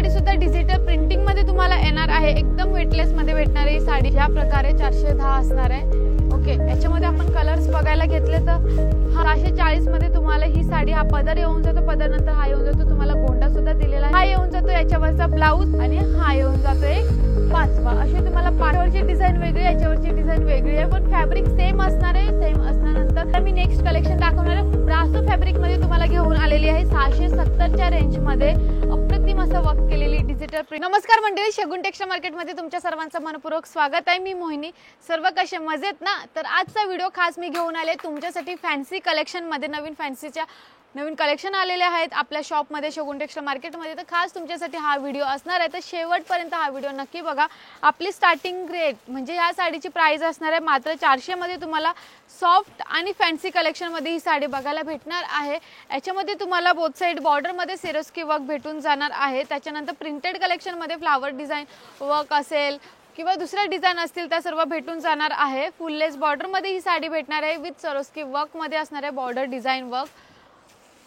साडी सुद्धा digital printing मध्ये तुम्हाला येणार आहे। एकदम वेटलेस मध्ये भेटणार ही साडी या प्रकारे 410 असणार आहे। ओके, याच्यामध्ये आपण कलर्स बघायला घेतले तर 640 मध्ये तुम्हाला ही साडी हा पदर येऊन जातो, पदर नंतर हा येऊन जातो तुम्हाला गोंडा सुद्धा दिलेला आहे, हा येऊन जातो याच्यावरचा ब्लाउज आणि हा येऊन जातो एक पाचवा। अशी तुम्हाला पाठवरची डिझाइन वेगळी, याच्यावरची डिझाइन वेगळी आहे, पण फॅब्रिक सेम असणार आहे। सेम असल्यानंतर मी नेक्स्ट कलेक्शन दाखवणार आहे। ब्रासो फॅब्रिक मध्ये तुम्हाला घेऊन आलेली आहे 670 च्या रेंज मध्ये अप्रतिम असं वर्क केलेली डिजिटल प्रिंट। नमस्कार मंडळी, शगुन टेक्सटाईल मार्केट मध्ये तुमच्या सर्वांचं मनपूर्वक स्वागत आहे। मी मोहिनी। सर्व कसे मजेत ना? तर आजचा व्हिडिओ खास मी घेऊन आले तुमच्यासाठी फॅन्सी कलेक्शन मध्ये। नवीन कलेक्शन आलेले आहेत आपल्या शॉप मध्ये शगुन टेक्सटाईल मार्केट मध्ये, तर खास तुमच्यासाठी हा व्हिडिओ असणार आहे। तर शेवटपर्यंत हा व्हिडिओ नक्की बघा। आपली स्टार्टिंग रेट म्हणजे या साडीची प्राइस असणार आहे मात्र 400 मध्ये तुम्हाला सॉफ्ट आणि फॅन्सी कलेक्शन मध्ये ही साडी बघायला भेटणार आहे। याच्यामध्ये तुम्हाला बोथ साइड बॉर्डर मध्ये सिरोस्की वर्क भेटून जाणार आहे। त्याच्यानंतर प्रिंटेड कलेक्शन मध्ये फ्लावर डिझाइन वर्क असेल किंवा दुसऱ्या डिझाइन असतील त्या सर्व भेटून जाणार आहे। फुल लेस बॉर्डर मध्ये ही साडी भेटणार आहे विथ सिरोस्की वर्क मध्ये असणार आहे बॉर्डर डिझाइन वर्क।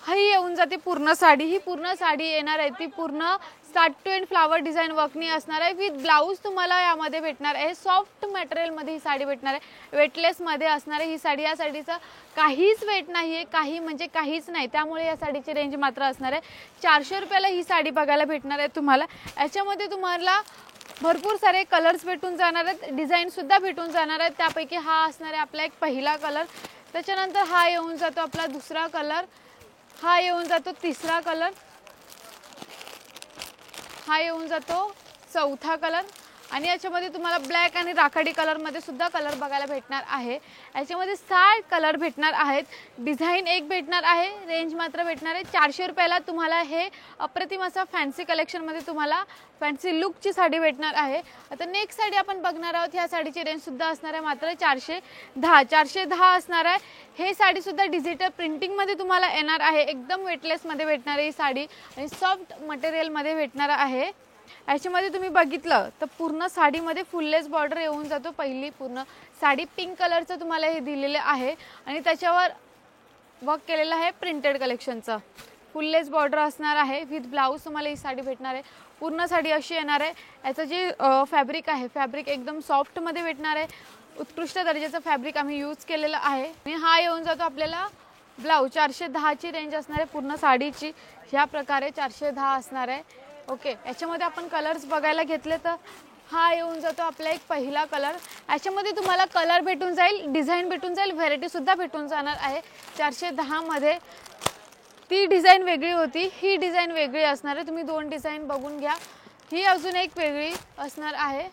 ही येऊन जाते पूर्ण साडी, ही पूर्ण साडी येणार आहे ती पूर्ण start to end flower design वर्कनी असणार आहे विथ ब्लाउज तुम्हाला यामध्ये भेटणार आहे। सॉफ्ट मटेरियल मध्ये ही साडी भेटणार आहे, वेटलेस मध्ये असणार आहे ही साडी। या साडीचा काहीच वेट नाहीये, काही म्हणजे काहीच नाही, त्यामुळे या साडीची रेंज मात्र असणार आहे 400 रुपयाला ही साडी बघायला भेटणार आहे तुम्हाला। याच्यामध्ये तुम्हाला भरपूर सारे कलर्स भेटून जाणार आहेत, डिझाइन सुद्धा भेटून जाणार आहेत। त्यापैकी हा असणार आहे आपला एक पहिला कलर, त्याच्यानंतर हा येऊन जातो आपला दुसरा कलर, हा येऊन जातो तिसरा कलर, हा येऊन जातो चौथा कलर आणि याच्यामध्ये तुम्हाला ब्लॅक आणि राखाडी कलर मध्ये सुद्धा कलर बघायला भेटणार आहे। याच्यामध्ये 7 कलर भेटणार आहेत, डिझाइन एक भेटणार आहे, रेंज मात्र भेटणार आहे 400 रुपयाला तुम्हाला। हे अप्रतिम असं फॅन्सी कलेक्शन मध्ये तुम्हाला फॅन्सी लुक ची साडी भेटणार आहे। आता नेक्स्ट साडी आपण बघणार आहोत, ह्या साडीची रेंज सुद्धा असणार आहे मात्र 410 असणार आहे। हे साडी सुद्धा डिजिटल प्रिंटिंग मध्ये तुम्हाला येणार आहे, एकदम वेटलेस मध्ये भेटणार आहे ही साडी आणि सॉफ्ट मटेरियल मध्ये भेटणार आहे। याच्यामध्ये तुम्ही बघितलं तर पूर्ण साडीमध्ये फुललेस बॉर्डर येऊन जातो। पहिली पूर्ण साडी पिंक कलरचं तुम्हाला हे दिलेले आहे आणि त्याच्यावर वर्क केलेलं आहे प्रिंटेड कलेक्शनचं। फुललेस बॉर्डर असणार आहे विथ ब्लाउज तुम्हाला ही साडी भेटणार आहे। पूर्ण साडी अशी येणार आहे। याचं जे फॅब्रिक आहे फॅब्रिक एकदम सॉफ्ट मध्ये भेटणार आहे, उत्कृष्ट दर्जाचं फॅब्रिक आम्ही यूज केलेलं आहे आणि हा येऊन जातो आपल्याला ब्लाउज। 410 ची रेंज असणार आहे पूर्ण साडीची, ह्या प्रकारे 410 असणार आहे। ओके, याच्यामध्ये आपण कलर्स बघायला घेतले तर हा येऊन जातो आपला एक पहिला कलर। याच्यामध्ये तुम्हाला कलर भेटून जाईल, डिझाइन भेटून जाईल, व्हेरायटी सुद्धा भेटून जाणार आहे 410 मध्ये। ती डिझाइन वेगळी होती, ही डिझाइन वेगळी असणार आहे, तुम्ही 2 डिझाइन बघून घ्या। ही अजून एक वेगळी असणार आहे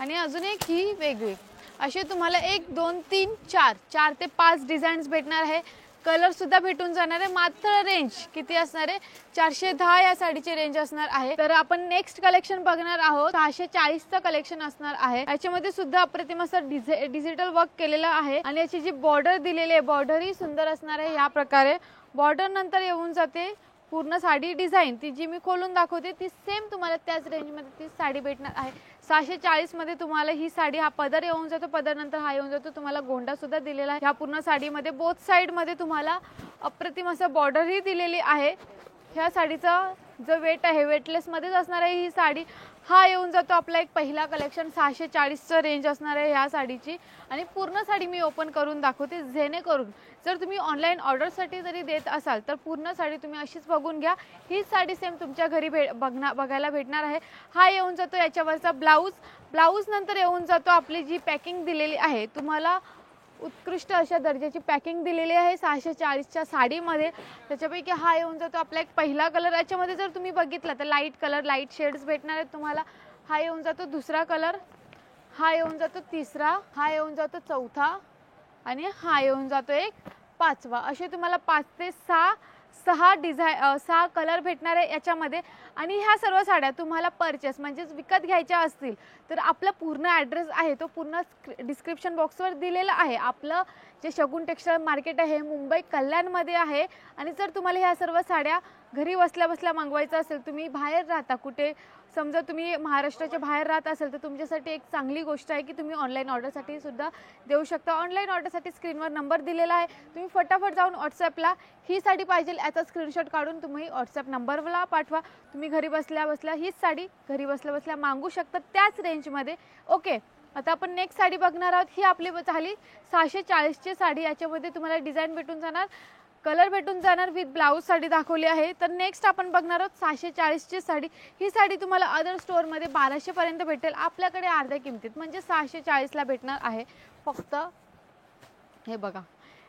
आणि अजून एक ही वेगळी, असे तुम्हाला 1 2 3 4 ते 5 डिझाईन्स भेटणार आहे। कलर सुद्धा भेटून जाणार आहे मात्र रेंज किती असणार आहे 410 या साडीची रेंज असणार आहे। तर आपण नेक्स्ट कलेक्शन बघणार आहोत, 640 चं कलेक्शन असणार आहे। याच्यामध्ये सुद्धा अप्रतिम असं डिजिटल वर्क केलेलं आहे आणि याची जी बॉर्डर दिलेली आहे बॉर्डर ही सुंदर असणार आहे। या प्रकारे बॉर्डर नंतर येऊन जाते पूर्ण साडी डिझाइन, ती जी मी खोलून दाखवते ती सेम तुम्हाला त्याच रेंज मध्ये ती साडी भेटणार आहे। 640 मध्ये तुम्हाला ही साडी हा पदर येऊन जातो, पदर नंतर हा येऊन जातो तुम्हाला गोंडा सुद्धा दिलेला आहे। ह्या पूर्ण साडीमध्ये बोथ साइड मध्ये तुम्हाला अप्रतिम असं बॉर्डर ही दिलेली आहे। ह्या साडीचा जो वेट आहे वेटलेस मध्येच असणार आहे ही साडी। हा येऊन जातो आपला एक पहिला कलेक्शन, 640 चं रेंज असणार आहे ह्या साडीची आणि पूर्ण साडी मी ओपन करून दाखवते जेणेकरून जर तुम्ही ऑनलाइन ऑर्डरसाठी जरी देत असाल तर पूर्ण साडी तुम्ही अशीच बघून घ्या। ही साडी सेम तुमच्या घरी बघायला भेटणार आहे। हा येऊन जातो याच्यावरचा ब्लाउज, ब्लाउज नंतर येऊन जातो आपली जी पॅकिंग दिलेली आहे, तुम्हाला उत्कृष्ट अशा दर्जाची पॅकिंग दिलेली आहे 640 च्या साडीमध्ये। त्याच्यापैकी हा येऊन जातो आपला एक पहिला कलर। याच्यामध्ये जर तुम्ही बघितलं तर लाईट कलर, लाईट शेड्स भेटणार आहेत तुम्हाला। हा येऊन जातो दुसरा कलर, हा येऊन जातो तिसरा, हा येऊन जातो चौथा आणि हा येऊन जातो एक पाचवा। असे तुम्हाला 5 ते 6 कलर भेटणार आहे याच्यामध्ये। आणि ह्या सर्व साड्या तुम्हाला परचेस म्हणजे विकत घ्यायच्या असतील तर आपला पूर्ण ॲड्रेस आहे तो पूर्ण डिस्क्रिप्शन बॉक्सवर दिलेला आहे। आपलं जे शगुन टेक्सटाईल मार्केट आहे मुंबई कल्याणमध्ये आहे। आणि जर तुम्हाला ह्या सर्व साड्या घरी बसल्या बसल्या मागवायचं असेल, तुम्ही बाहेर राहता कुठे, समजा तुम्ही महाराष्ट्राच्या बाहेर राहत असेल तर तुमच्यासाठी एक चांगली गोष्ट आहे की तुम्ही ऑनलाईन ऑर्डरसाठी सुद्धा देऊ शकता। ऑनलाईन ऑर्डरसाठी स्क्रीनवर नंबर दिलेला आहे, तुम्ही फटाफट जाऊन व्हॉट्सॲपला ही साडी पाहिजे याचा स्क्रीनशॉट काढून तुम्ही व्हॉट्सॲप नंबरला पाठवा। तुम्ही घरी बसल्या बसल्या हीच साडी घरी बसल्या बसल्या मागवू शकता त्याच रेंजमध्ये। ओके, आता आपण नेक्स्ट साडी बघणार आहोत। ही आपली झाली 640ची साडी। याच्यामध्ये तुम्हाला डिझाईन भेटून जाणार, कलर भेटून जाणार, विथ ब्लाऊज साडी दाखवली आहे। तर नेक्स्ट आपण बघणार आहोत 640ची साडी। ही साडी तुम्हाला अदर स्टोअरमध्ये 1200 पर्यंत भेटेल, आपल्याकडे अर्ध्या किमतीत म्हणजे 640ला भेटणार आहे फक्त। हे बघा,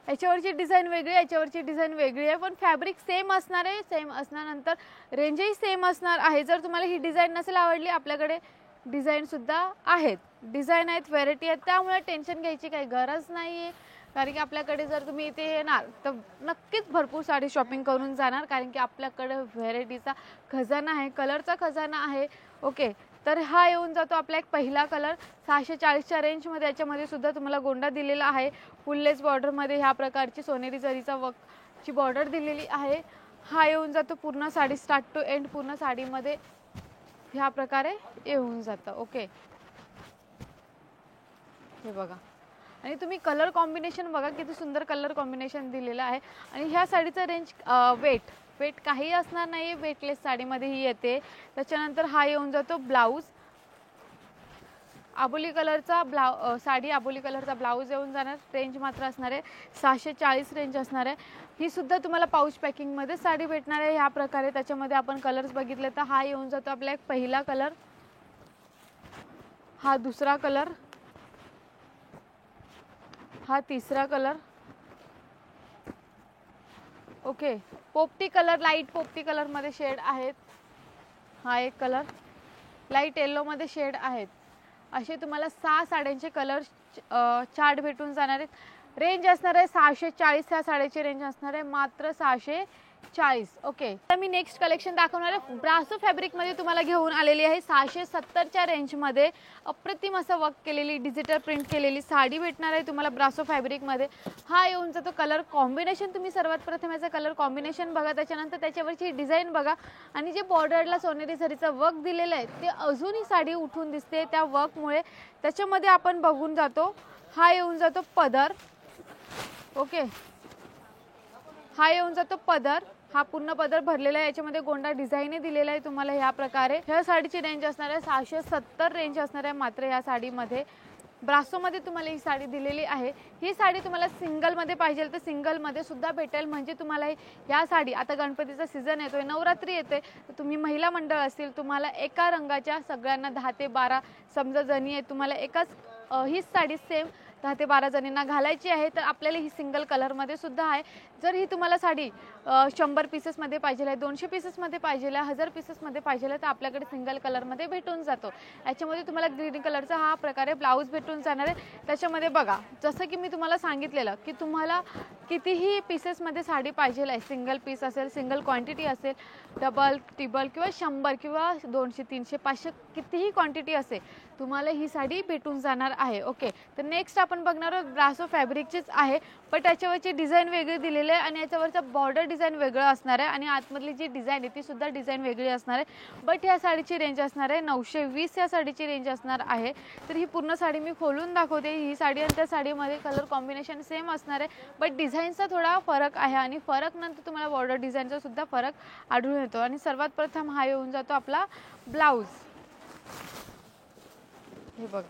याच्यावरची डिझाईन वेगळी, याच्यावरची डिझाईन वेगळी आहे, पण फॅब्रिक सेम असणार आहे। सेम असल्यानंतर रेंजही सेम असणार आहे। जर तुम्हाला ही डिझाईन नसेल आवडली, आपल्याकडे डिझाईन सुद्धा आहेत, डिझाईन आहेत, व्हेरायटी आहेत, त्यामुळे टेन्शन घ्यायची काही गरज नाही आहे। कारण की आपल्याकडे जर तुम्ही इथे येणार तर नक्कीच भरपूर साडी शॉपिंग करून जाणार, कारण की आपल्याकडे व्हेरायटीचा खजाना आहे, कलरचा खजाना आहे। ओके, तर हा येऊन जातो आपला एक पहिला कलर 640च्या रेंजमध्ये। याच्यामध्ये सुद्धा तुम्हाला गोंडा दिलेला आहे, फुललेस बॉर्डरमध्ये ह्या प्रकारची सोनेरी जरीचा वर्कची बॉर्डर दिलेली आहे। हा येऊन जातो पूर्ण साडी स्टार्ट टू एंड, पूर्ण साडीमध्ये ह्या प्रकारे येऊन जातं। ओके, हे बघा, आणि तुम्ही कलर कॉम्बिनेशन बघा किती सुंदर कलर कॉम्बिनेशन दिलेलं आहे। आणि ह्या साडीचं रेंज वेट काही असणार नाही, वेटलेस साडीमध्ये ही येते। त्याच्यानंतर हा येऊन जातो ब्लाऊज, आबोली कलरचा साडी आबोली कलरचा ब्लाऊज येऊन जाणार। रेंज मात्र असणार आहे 640 रेंज असणार आहे। ही सुद्धा तुम्हाला पाऊच पॅकिंगमध्ये साडी भेटणार आहे ह्या प्रकारे। त्याच्यामध्ये आपण कलर्स बघितले तर हा येऊन जातो आपला एक पहिला कलर, हा दुसरा कलर, हा तिसरा कलर। ओके, पोपटी कलर, लाईट पोपटी कलर मध्ये शेड आहेत। हा एक कलर लाईट येलो मध्ये शेड आहेत। असे तुम्हाला 6 साड्यांचे कलर चार्ट भेटून जाणार आहेत। रेंज असणार आहे 640, ह्या साड्याची रेंज असणार आहे मात्र 640। ओके, तर मी नेक्स्ट कलेक्शन दाखवणार आहे, ब्रासो फॅब्रिकमध्ये तुम्हाला घेऊन आलेली आहे 670च्या रेंजमध्ये। अप्रतिम असं वर्क केलेली, डिजिटल प्रिंट केलेली साडी भेटणार आहे तुम्हाला ब्रासो फॅब्रिकमध्ये। हा येऊन जातो कलर कॉम्बिनेशन, तुम्ही सर्वात प्रथम याचं कलर कॉम्बिनेशन बघा, त्याच्यानंतर त्याच्यावरची डिझाईन बघा, आणि जे बॉर्डरला सोनेरी जरीचं वर्क दिलेलं आहे ते अजूनही साडी उठून दिसते त्या वर्कमुळे। त्याच्यामध्ये आपण बघून जातो, हा येऊन जातो पदर। ओके, हा येऊन जातो पदर, हा पूर्ण पदर भरलेला आहे, याच्यामध्ये गोंडा डिझाईन दिलेला आहे तुम्हाला ह्या प्रकारे। ह्या साडीची रेंज असणार आहे 670 रेंज असणार आहे मात्र ह्या साडीमध्ये। ब्रासोमध्ये तुम्हाला ही साडी दिलेली आहे। ही साडी तुम्हाला सिंगलमध्ये पाहिजे तर सिंगलमध्ये सुद्धा भेटेल, म्हणजे तुम्हाला या साडी, आता गणपतीचा सीझन येतोय, नवरात्री येते, तर तुम्ही महिला मंडळ असतील, तुम्हाला एका रंगाच्या सगळ्यांना 10 ते 12 समजा जणी आहेत, तुम्हाला एकाच हीच साडी सेम 10 ते 12 जणींना घालायची आहे, तर आपल्याला ही सिंगल कलरमध्ये सुद्धा आहे। जर ही तुम्हाला साडी 100 पीसेसमध्ये पाहिजे आहे, 200 पीसेसमध्ये पाहिजे आहे, 1000 पीसेसमध्ये पाहिजे आहे, तर आपल्याकडे सिंगल कलरमध्ये भेटून जातो। याच्यामध्ये तुम्हाला ग्रीन कलरचा हा प्रकारे ब्लाऊज भेटून जाणार आहे। त्याच्यामध्ये बघा, जसं की मी तुम्हाला सांगितलेलं की तुम्हाला कितीही पीसेसमध्ये साडी पाहिजे आहे, सिंगल पीस असेल, सिंगल क्वांटिटी असेल, डबल ट्रिबल किंवा 100 किंवा 200 300 500 कितीही क्वांटिटी असेल, तुम्हाला ही साडी भेटून जाणार आहे। ओके, तर नेक्स्ट आपण बघणार आहोत ब्रासो फॅब्रिकचीच आहे, पण त्याच्यावरची डिझाईन वेगळी दिलेली आहे आणि याच्यावरचं बॉर्डर डिझाईन वेगळं असणार आहे आणि आतमधली जी डिझाईन आहे ती सुद्धा डिझाईन वेगळी असणार आहे। बट ह्या साडीची रेंज असणार आहे 920 या साडीची रेंज असणार आहे। तर ही पूर्ण साडी मी खोलून दाखवते। ही साडी आणि त्या साडीमध्ये कलर कॉम्बिनेशन सेम असणार आहे, बट डिझाईनचा थोडा फरक आहे आणि फरक नंतर तुम्हाला बॉर्डर डिझाईनचा सुद्धा फरक आढळून येतो। आणि सर्वात प्रथम हा येऊन जातो आपला ब्लाऊज, हे बघा,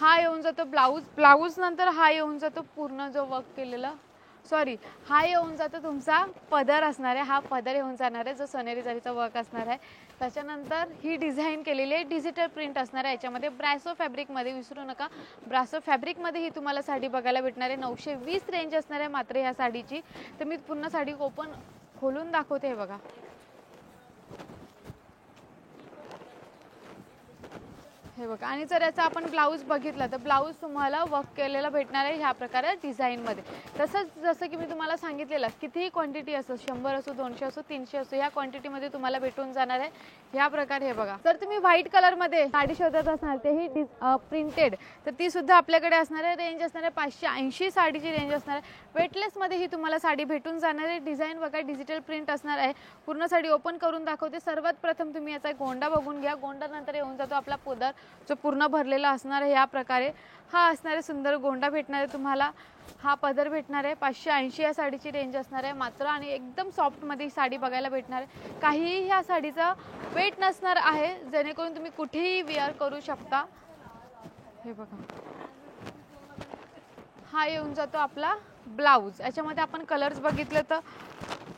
हा येऊन जातो ब्लाऊज नंतर हा येऊन जातो पूर्ण जो वर्क केलेला, हा येऊन जातो तुमचा पदर असणार आहे। हा पदर येऊन जाणार आहे जो सोनेरी जरीचा वर्क असणार आहे। त्याच्यानंतर ही डिझाईन केलेली आहे, डिजिटल प्रिंट असणार आहे याच्यामध्ये, ब्रासो फॅब्रिकमध्ये, विसरू नका ब्रासो फॅब्रिकमध्ये ही तुम्हाला साडी बघायला भेटणार आहे। 920 रेंज असणार आहे मात्र ह्या साडीची। तर मी पूर्ण साडी खोलून दाखवते, हे बघा, हे बघा, आणि जर याचा आपण ब्लाऊज बघितला तर ब्लाऊज तुम्हाला वर्क केलेला भेटणार आहे ह्या प्रकारे डिझाईनमध्ये. तसंच जसं की मी तुम्हाला सांगितलेलं, कितीही क्वांटिटी असो, 100 असो, 200 असो, 300 असो, ह्या क्वांटिटीमध्ये तुम्हाला भेटून जाणार आहे ह्या प्रकारे. हे बघा, जर तुम्ही व्हाईट कलरमध्ये साडी शोधत असणार तेही प्रिंटेड, तर ती सुद्धा आपल्याकडे असणार आहे. रेंज असणार आहे 580 साडीची रेंज असणार आहे. वेटलेसमध्ये ही तुम्हाला साडी भेटून जाणार आहे. डिझाईन बघा, डिजिटल प्रिंट असणार आहे. पूर्ण साडी ओपन करून दाखवते. सर्वात प्रथम तुम्ही याचा गोंडा बघून घ्या. गोंडा नंतर येऊन जातो आपला पदर, जो पूर्ण भरलेला असणार आहे ह्या प्रकारे. हा असणार आहे सुंदर गोंडा भेटणार आहे तुम्हाला. हा पदर भेटणार आहे. 580 या साडीची रेंज असणार आहे मात्र, आणि एकदम सॉफ्टमध्ये ही साडी बघायला भेटणार आहे. काहीही ह्या साडीचा वेट नसणार आहे, जेणेकरून तुम्ही कुठेही वेअर करू शकता. हे बघा, हा येऊन जातो आपला ब्लाऊज. याच्यामध्ये आपण कलर्स बघितले तर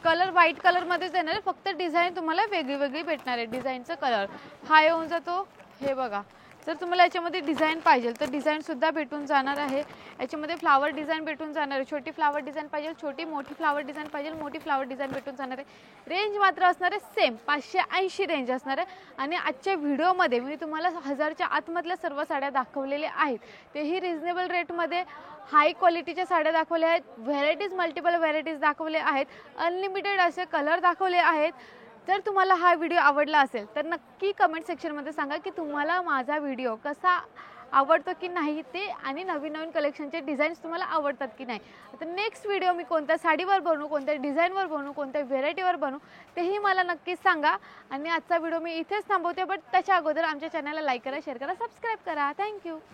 कलर व्हाईट कलरमध्येच येणार आहे, फक्त डिझाईन तुम्हाला वेगळी वेगळी भेटणार आहे. डिझाईनचा कलर हा येऊन जातो. हे बघा, जर तुम्हाला याच्यामध्ये डिझाईन पाहिजे तर डिझाईनसुद्धा भेटून जाणार आहे. याच्यामध्ये फ्लावर डिझाईन भेटून जाणार आहे. छोटी फ्लावर डिझाईन पाहिजे, छोटी मोठी फ्लावर डिझाईन पाहिजे, मोठी फ्लावर डिझाईन भेटून जाणार आहे. रेंज मात्र असणार आहे सेम 580 रेंज असणार आहे. आणि आजच्या व्हिडिओमध्ये मी तुम्हाला 1000च्या आतमधल्या सर्व साड्या दाखवलेल्या आहेत, तेही रिजनेबल रेटमध्ये हाय क्वालिटीच्या साड्या दाखवल्या आहेत. व्हेरायटीज, मल्टिपल व्हेरायटीज दाखवले आहेत. अनलिमिटेड असे कलर दाखवले आहेत. जर तुम्हाला हा व्हिडिओ आवडला असेल तर नक्की कमेंट सेक्शनमध्ये सांगा की तुम्हाला माझा व्हिडिओ कसा आवडतो की नाही ते, आणि नवीन नवीन कलेक्शनचे डिझाईन्स तुम्हाला आवडतात की नाही. आता नेक्स्ट व्हिडिओ मी कोणत्या साडीवर बनवू, कोणत्या डिझाईनवर बनवू, कोणत्या व्हेरायटीवर बनवू तेही मला नक्कीच सांगा. आणि आजचा व्हिडिओ मी इथेच थांबवते, बट त्याच्या अगोदर आमच्या चॅनलला लाईक करा, शेअर करा, सबस्क्राईब करा. थँक्यू.